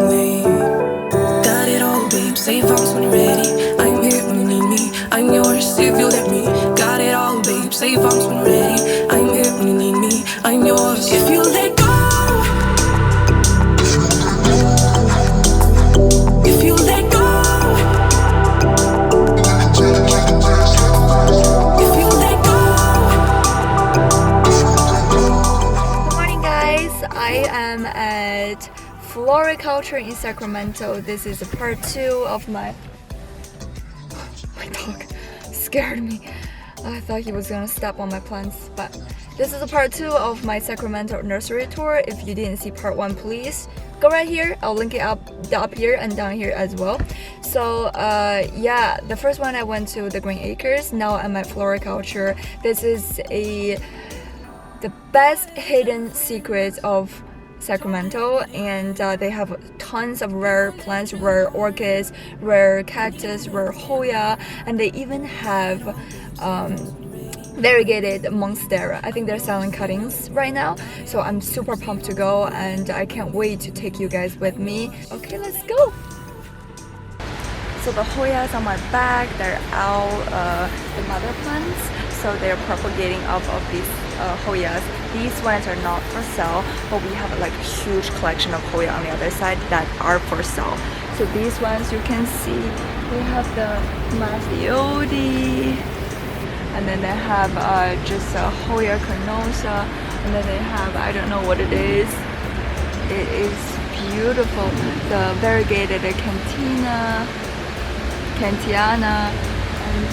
getting late. Got it all, babe, save arms when you're ready. I'm here when you need me, I'm yours if you let me. Got it all, babe, save arms when you're ready. I'm here when you need me, I'm yours if you let go. If you let go. If you let go. Good morning, guys. I am at Floriculture in Sacramento. This is part 2 of my dog scared me. I thought he was gonna step on my plants, but this is a part 2 of my Sacramento nursery tour. If you didn't see part 1, please go right here. I'll link it up here and down here as well. So yeah, the first one I went to the Green Acres. Now I'm at Floriculture. This is the best hidden secrets of Sacramento, and they have tons of rare plants, rare orchids, rare cactus, rare Hoya, and they even have variegated Monstera. I think they're selling cuttings right now, so I'm super pumped to go, and I can't wait to take you guys with me. Okay, let's go. So the Hoyas on my back, they're all the mother plants, so they're propagating off of these Hoyas. These ones are not for sale, but we have like a huge collection of Hoya on the other side that are for sale. So these ones you can see, they have the Blvd, and then they have just a Hoya carnosa, and then they have, I don't know what it is. It is beautiful. The variegated Cantiana, and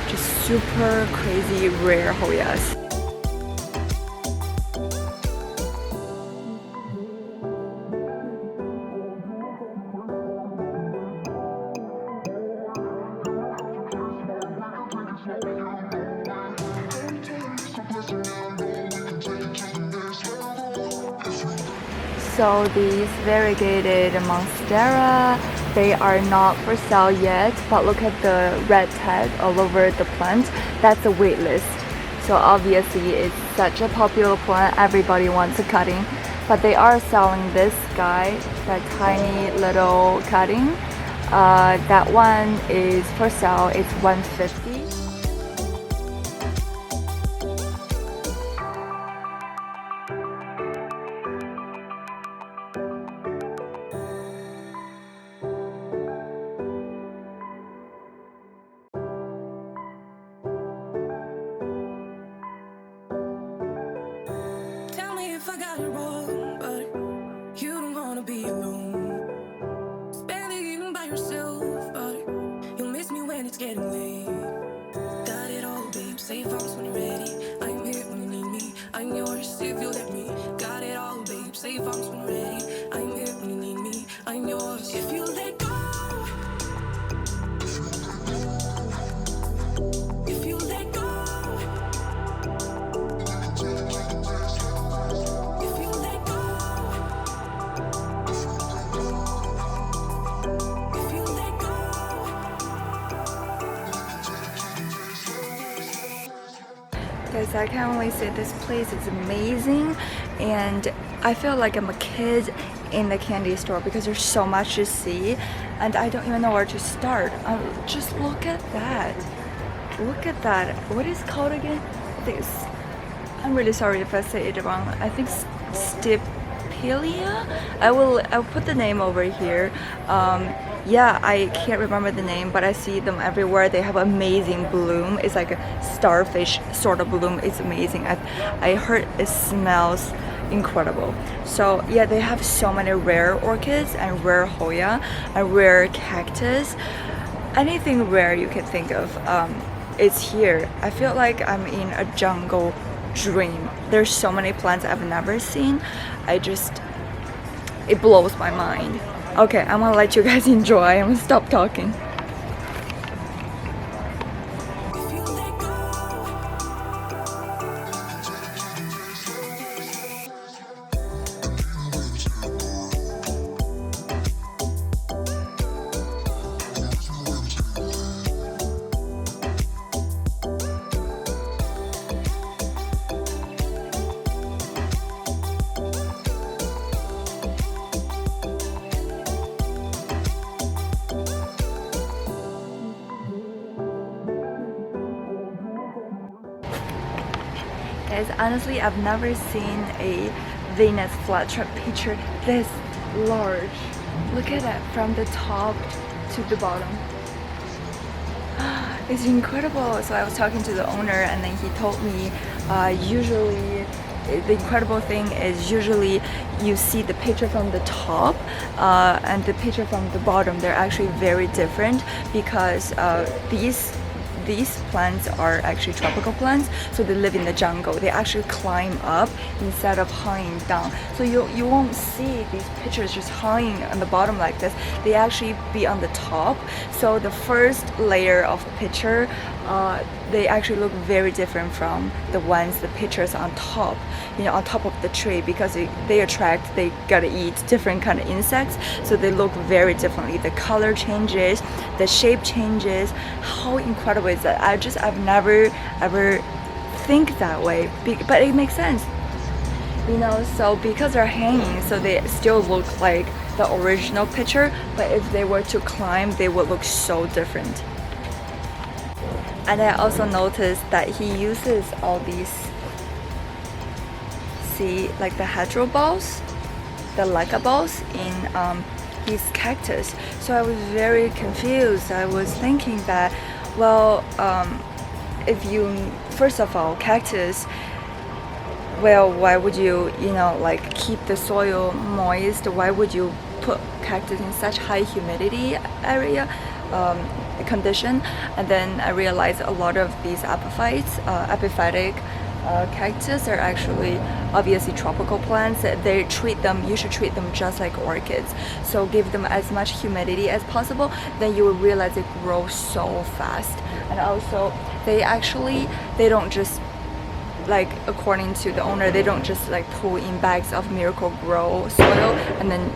just super crazy rare Hoyas. So these variegated Monstera, they are not for sale yet, but look at the red tag all over the plant. That's a wait list. So obviously it's such a popular plant, everybody wants a cutting. But they are selling this guy, that tiny little cutting. That one is for sale, it's $150. If I got it wrong, but you don't wanna be alone. Spend the evening by yourself, but you'll miss me when it's getting late. Got it all, babe, save arms when you're ready. I'm here when you need me, I'm yours if you let me. Got it all, babe, save arms when you're ready. I'm here when you need me, I'm yours if you let go. If you let go. Guys, I can only say this place is amazing, and I feel like I'm a kid in the candy store because there's so much to see, and I don't even know where to start. Just look at that. Look at that. What is it called again? I think it's, I'm really sorry if I say it wrong. I think Stipelia. I'll put the name over here. Yeah, I can't remember the name, but I see them everywhere. They have amazing bloom. It's like a starfish sort of bloom. It's amazing. I heard it smells incredible. So yeah, they have so many rare orchids and rare Hoya and rare cactus. Anything rare you can think of, it's here. I feel like I'm in a jungle dream. There's so many plants I've never seen. It blows my mind. Okay, I'm gonna let you guys enjoy. I'm gonna stop talking. is honestly I've never seen a Venus flytrap picture this large. Look at it from the top to the bottom. It's incredible. So I was talking to the owner and then he told me usually the incredible thing is usually you see the picture from the top and the picture from the bottom. They're actually very different because these plants are actually tropical plants, so they live in the jungle. They actually climb up instead of hanging down. So you won't see these pictures just hanging on the bottom like this. They actually be on the top. So the first layer of picture, they actually look very different from the ones, the pictures on top, you know, on top of the tree, because they gotta eat different kind of insects, so they look very differently. The color changes, the shape changes. How incredible is that? I've never ever think that way, but it makes sense, you know. So because they're hanging, so they still look like the original picture, but if they were to climb, they would look so different. And I also noticed that he uses all these, see, like the hedgerow balls, the leca balls in his cactus. So I was very confused. I was thinking that, well, if you, first of all, cactus, well, why would you, you know, like keep the soil moist? Why would you put cactus in such high humidity area? Condition? And then I realized a lot of these epiphytic cactus are actually obviously tropical plants. You should treat them just like orchids. So give them as much humidity as possible, then you will realize they grow so fast. And also they don't just, like, according to the owner, they don't just like pull in bags of Miracle Grow soil and then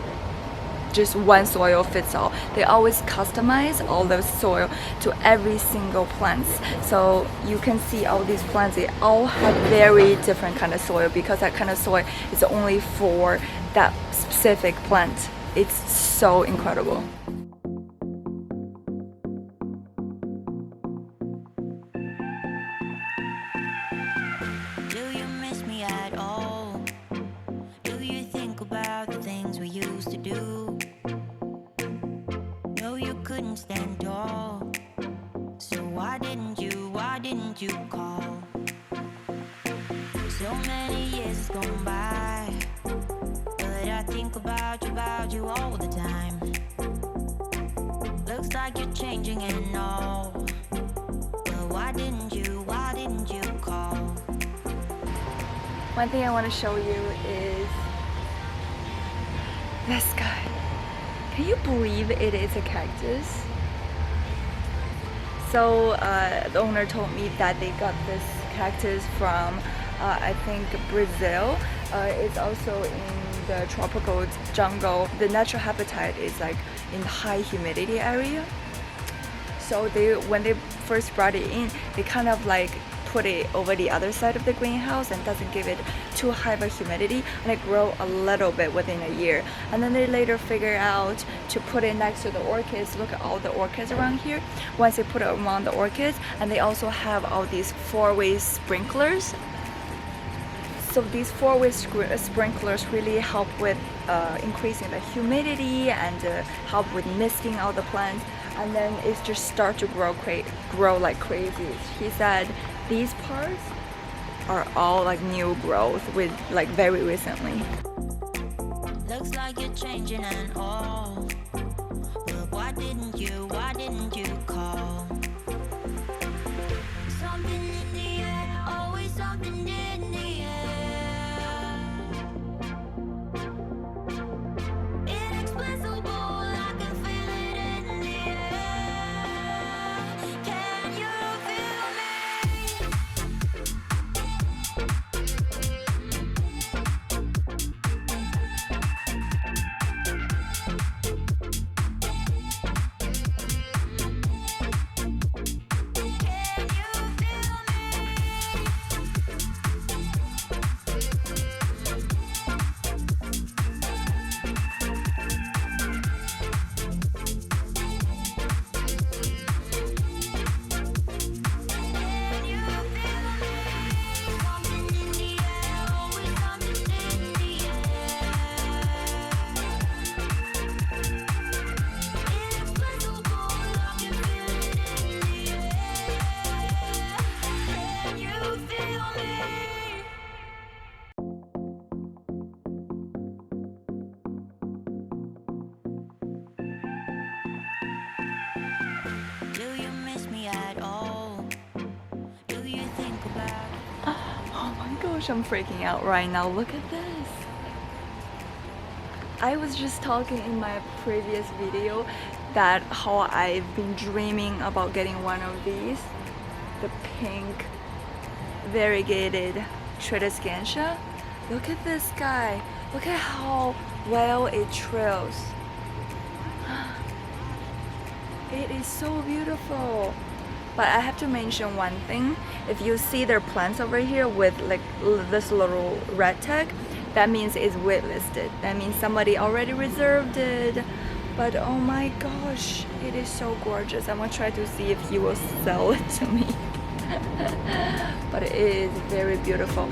just one soil fits all. They always customize all the soil to every single plants. So you can see all these plants, they all have very different kind of soil, because that kind of soil is only for that specific plant. It's so incredible. Do you miss me at all? Do you think about the things we used to do? No, you couldn't stand tall. So why didn't you call? So many years gone by, but I think about you all the time. Looks like you're changing and all, but why didn't you call? One thing I want to show you is this guy. Can you believe it is a cactus? So the owner told me that they got this cactus from I think Brazil. It's also in the tropical jungle. The natural habitat is like in high humidity area. So when they first brought it in, they kind of like put it over the other side of the greenhouse and doesn't give it too high of a humidity, and it grow a little bit within a year. And then they later figure out to put it next to the orchids. Look at all the orchids around here. Once they put it around the orchids, and they also have all these four-way sprinklers. So these four-way sprinklers really help with increasing the humidity and help with misting all the plants, and then it just start to grow like crazy. He said these parts are all like new growth with like very recently. Looks like you're changing and all, but why didn't you call? Something in the air, always something in the air. Inexplicable, I can feel it in the air. Can you feel me? Can you feel me? gosh, I'm freaking out right now. Look at this. I was just talking in my previous video that how I've been dreaming about getting one of these. The pink variegated Tradescantia. Look at this guy. Look at how well it trails. It is so beautiful. But I have to mention one thing. If you see their plants over here with like this little red tag, that means it's waitlisted. That means somebody already reserved it. But oh my gosh, it is so gorgeous. I'm gonna try to see if he will sell it to me. But it is very beautiful.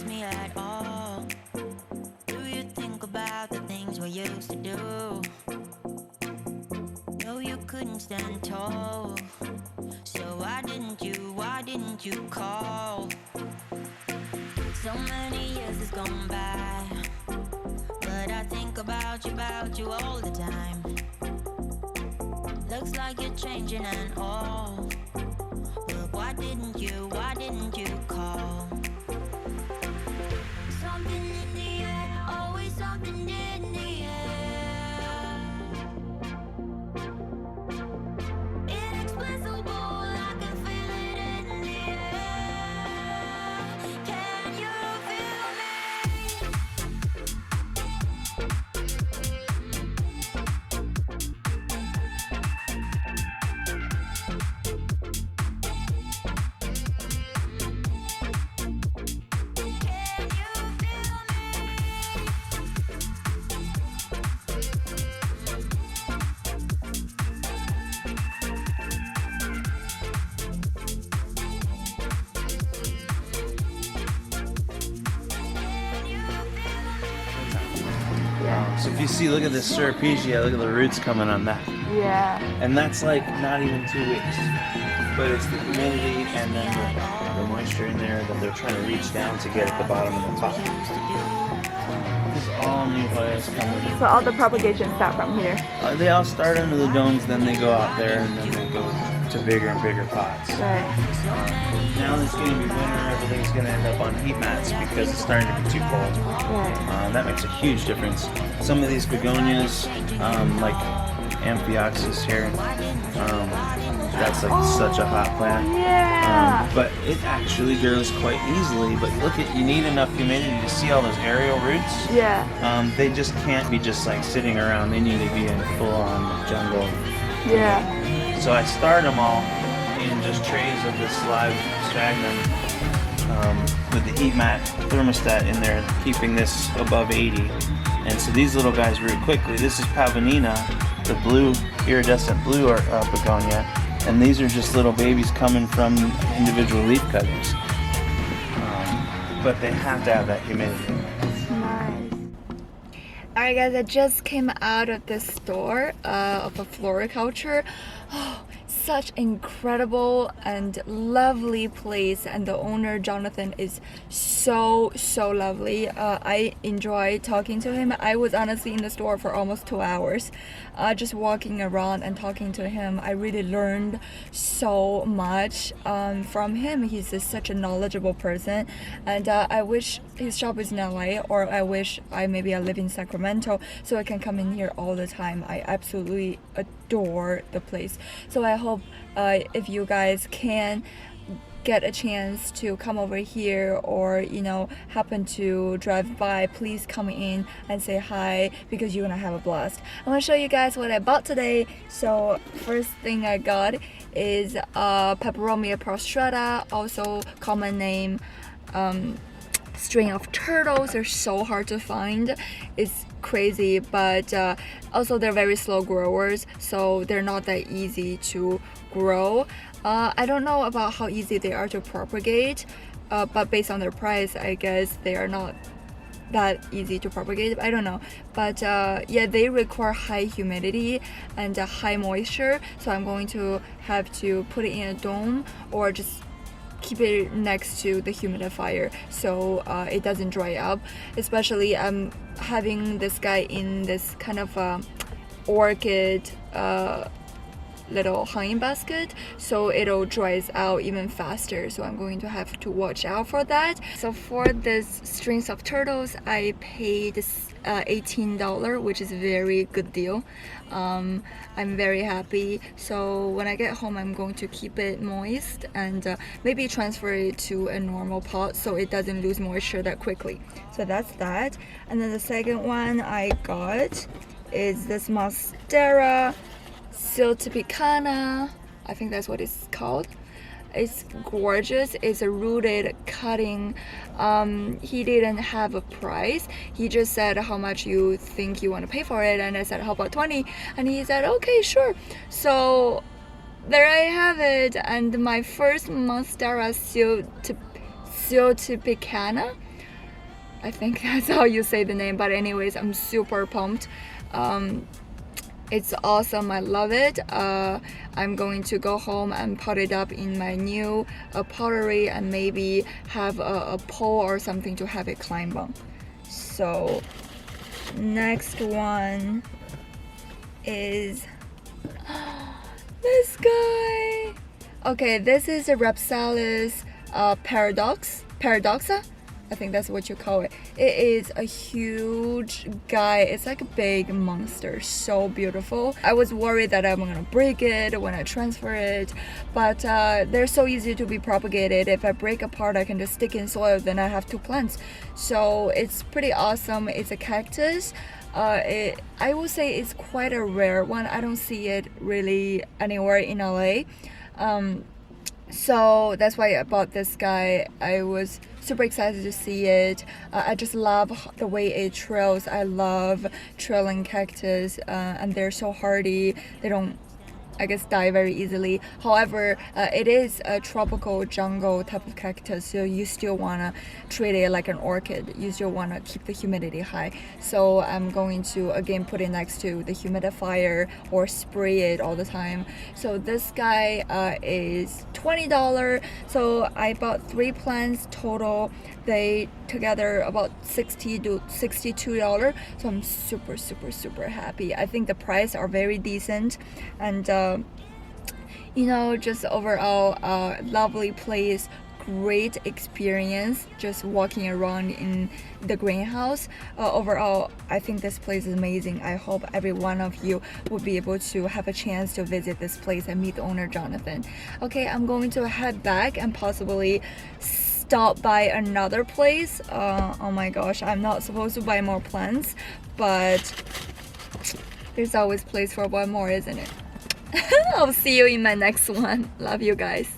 Me at all? Do you think about the things we used to do? No, you couldn't stand tall. So why didn't you call? So many years has gone by, but I think about you all the time. Looks like you're changing and all, but why didn't you call? Something in the air, always something in the air. Inexplicable, I can feel it in the air. Can you feel me? So if you see, look at this Surapegia, look at the roots coming on that. Yeah. And that's like not even 2 weeks. But it's the humidity and then the moisture in there that they're trying to reach down to get at the bottom of the pot. This is all new plants coming. So all the propagation start from here. They all start under the domes, then they go out there, and then they go to bigger and bigger pots. Right. Now it's going to be winter, everything's going to end up on heat mats because it's starting to be too cold. Right. That makes a huge difference. Some of these begonias, like Amphioxus here, that's like such a hot plant. Yeah. But it actually grows quite easily. But look at, you need enough humidity to see all those aerial roots. Yeah. They just can't be just like sitting around. They need to be in full-on jungle. Yeah. So I start them all in just trays of this live sphagnum with the heat mat thermostat in there, keeping this above 80. And so these little guys root quickly. This is Pavonina, the blue, iridescent blue begonia. And these are just little babies coming from individual leaf cuttings. But they have to have that humidity. Nice. Alright guys, I just came out of the store of a floriculture. Oh, such incredible and lovely place, and the owner Jonathan is so lovely. I enjoy talking to him. I was honestly in the store for almost 2 hours, just walking around and talking to him. I really learned so much from him. He's just such a knowledgeable person, and I wish his shop is in LA, or I wish I live in Sacramento so I can come in here all the time. I absolutely adore the place. So I hope if you guys can get a chance to come over here, or happen to drive by, please come in and say hi, because you're gonna have a blast. I'm gonna show you guys what I bought today. So first thing I got is Peperomia Prostrata, also common name string of turtles. They're so hard to find. It's crazy, but also they're very slow growers, so they're not that easy to grow. I don't know about how easy they are to propagate, but based on their price, I guess they are not that easy to propagate. I don't know, but yeah, they require high humidity and high moisture, so I'm going to have to put it in a dome or just keep it next to the humidifier so it doesn't dry up. Especially I'm having this guy in this kind of orchid little hanging basket, so it'll dries out even faster, so I'm going to have to watch out for that. So for this strings of turtles, I paid $18, which is a very good deal. I'm very happy. So when I get home, I'm going to keep it moist and maybe transfer it to a normal pot so it doesn't lose moisture that quickly. So that's that. And then the second one I got is this Monstera Siltepecana. I think that's what it's called. It's gorgeous. It's a rooted cutting. He didn't have a price. He just said how much you think you want to pay for it, and I said how about 20, and he said okay, sure. So there I have it, and my first Monstera Siltepecana. I think that's how you say the name, but anyways, I'm super pumped. It's awesome. I love it. I'm going to go home and pot it up in my new pottery and maybe have a pole or something to have it climb on. So next one is this guy. Okay, this is a Rhipsalis Paradoxa. I think that's what you call it. It is a huge guy. It's like a big monster. So beautiful. I was worried that I'm gonna break it when I transfer it, but they're so easy to be propagated. If I break apart, I can just stick in soil, then I have 2 plants. So it's pretty awesome. It's a cactus. I would say it's quite a rare one. I don't see it really anywhere in LA. So that's why I bought this guy. I was super excited to see it. I just love the way it trails. I love trailing cactus, and they're so hardy. They don't, I guess, die very easily. However, it is a tropical jungle type of cactus, so you still want to treat it like an orchid. You still want to keep the humidity high. So I'm going to again put it next to the humidifier or spray it all the time. So this guy is $20. So I bought 3 plants total. They together about $60 to $62. So I'm super happy. I think the price are very decent, and you know, just overall lovely place, great experience just walking around in the greenhouse. Overall, I think this place is amazing. I hope every one of you will be able to have a chance to visit this place and meet the owner, Jonathan. Okay, I'm going to head back and possibly stop by another place. Oh my gosh, I'm not supposed to buy more plants, but there's always place for one more, isn't it? I'll see you in my next one. Love you guys.